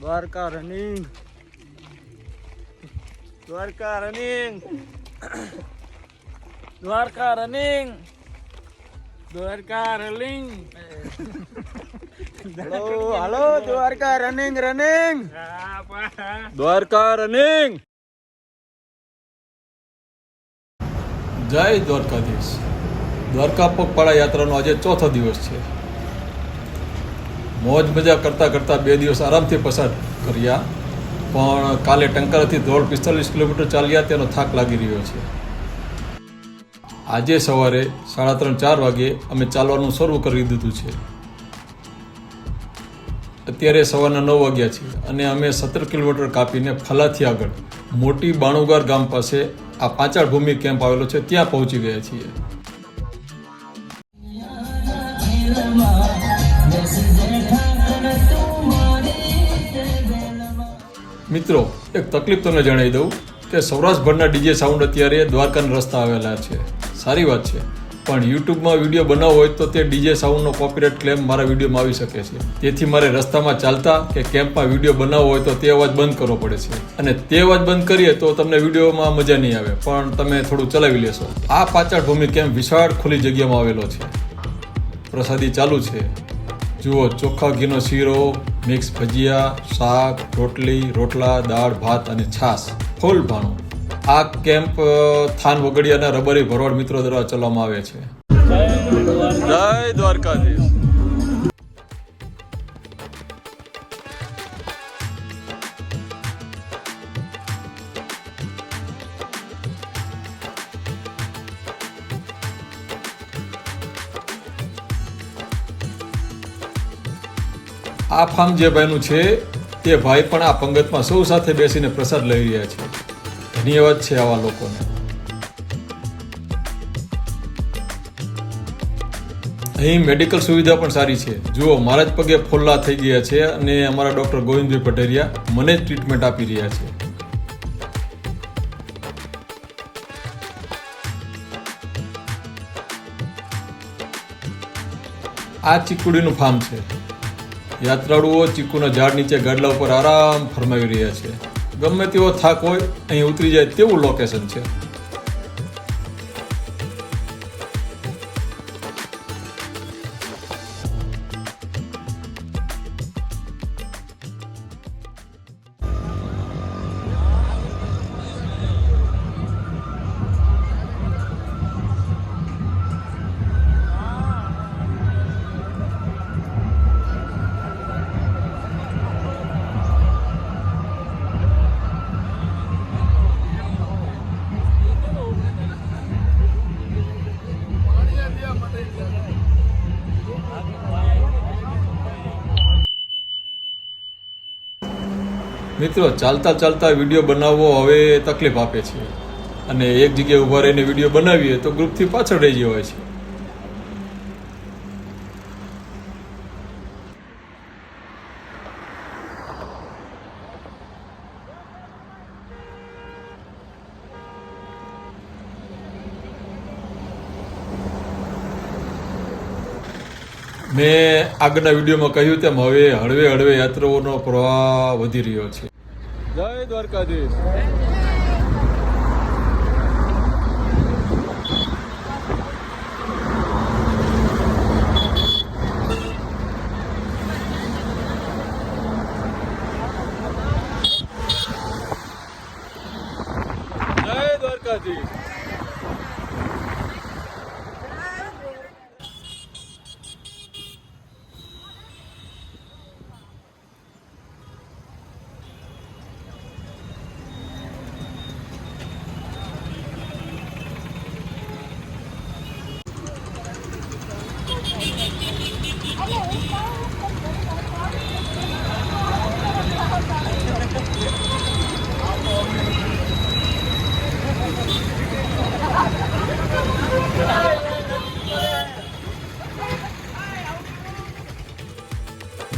Dwarka running, Dwarka running, Dwarka running, Dwarka running. હાલો Dwarka running, running, Dwarka running. જય દ્વારકાધીશ. દ્વારકા પગપાળા યાત્રાનો આજે ચોથો દિવસ છે. મોજ મજા કરતાં કરતાં 2 દિવસ આરામથી પસાર કર્યા, પણ કાલે ટંકારાથી દોઢ 45 કિલોમીટર ચાલ્યા તેનો થાક લાગી રહ્યો છે. આજે સવારે 3:30-4 વાગે અમે ચાલવાનું શરૂ કરી દીધું છે. અત્યારે સવારના 9 વાગ્યા છે અને અમે 17 કિલોમીટર કાપીને ફલાથી આગળ મોટી બાણુગાર ગામ પાસે આ પાંચાળ ભૂમિ કેમ્પ આવેલો છે ત્યાં પહોંચી ગયા છીએ. મિત્રો, એક તકલીફ તમને જણાવી દઉં કે સૌરાષ્ટ્રભરના ડીજે સાઉન્ડ અત્યારે દ્વારકાના રસ્તા આવેલા છે. સારી વાત છે, પણ યુટ્યુબમાં વિડીયો બનાવવો હોય તો તે ડીજે સાઉન્ડનો કોપીરાઇટ ક્લેમ મારા વિડીયોમાં આવી શકે છે. તેથી મારે રસ્તામાં ચાલતા કે કેમ્પમાં વિડીયો બનાવવો હોય તો તે અવાજ બંધ કરવો પડે છે, અને તે અવાજ બંધ કરીએ તો તમને વિડીયોમાં મજા નહીં આવે, પણ તમે થોડું ચલાવી લેશો. આ પાંચાળ ભૂમિ કેમ્પ વિશાળ ખુલ્લી જગ્યામાં આવેલો છે. પ્રસાદી ચાલુ છે. જુઓ, ચોખ્ખા ઘીનો શીરો, મિક્સ ભજીયા, શાક, રોટલી, રોટલા, દાળ, ભાત અને છાશ, ફૂલ ભાણું. આ કેમ્પ થાન વગડિયાના રબારી ભરવાડ મિત્રો દ્વારા ચલાવવામાં આવે છે. જય દ્વારકાધીશ. આ ફાર્મ જે ભાઈનું છે તે ભાઈ પણ આ પંગતમાં સૌ સાથે બેસીને પ્રસાદ લઈ રહ્યા છે. ધન્યવાદ છે આવા લોકોને. અહીં મેડિકલ સુવિધા પણ સારી છે. જુઓ, મારા જ પગે ફોલ્લા થઈ ગયા છે અને અમારા ડૉક્ટર ગોવિંદભાઈ પટેરિયા મને જ ટ્રીટમેન્ટ આપી રહ્યા છે. આ ચીકુડીનું ફાર્મ છે. યાત્રાળુઓ ચીકુના ઝાડ નીચે ગાડલા ઉપર આરામ ફરમાવી રહ્યા છે. ગમે તેવો થાક હોય અહીં ઉતરી જાય તેવું લોકેશન છે. મિત્રો, ચાલતા ચાલતા વિડીયો બનાવવો હવે તકલીફ આપે છે, અને એક જગ્યાએ ઊભા રહીને વિડીયો બનાવીએ તો ગ્રુપથી પાછળ રહી જવાય છે. મેં આગળના વિડીયોમાં કહ્યું તેમ હવે હળવે હળવે યાત્રાઓનો પ્રવાહ વધી રહ્યો છે. જય દ્વારકાધીશ. જય દ્વારકાધીશ.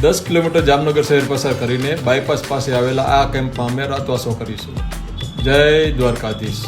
દસ કિલોમીટર જામનગર શહેર પસાર કરીને બાયપાસ પાસે આવેલા આ કેમ્પમાં અમે રાતવાસો કરીશું. જય દ્વારકાધીશ.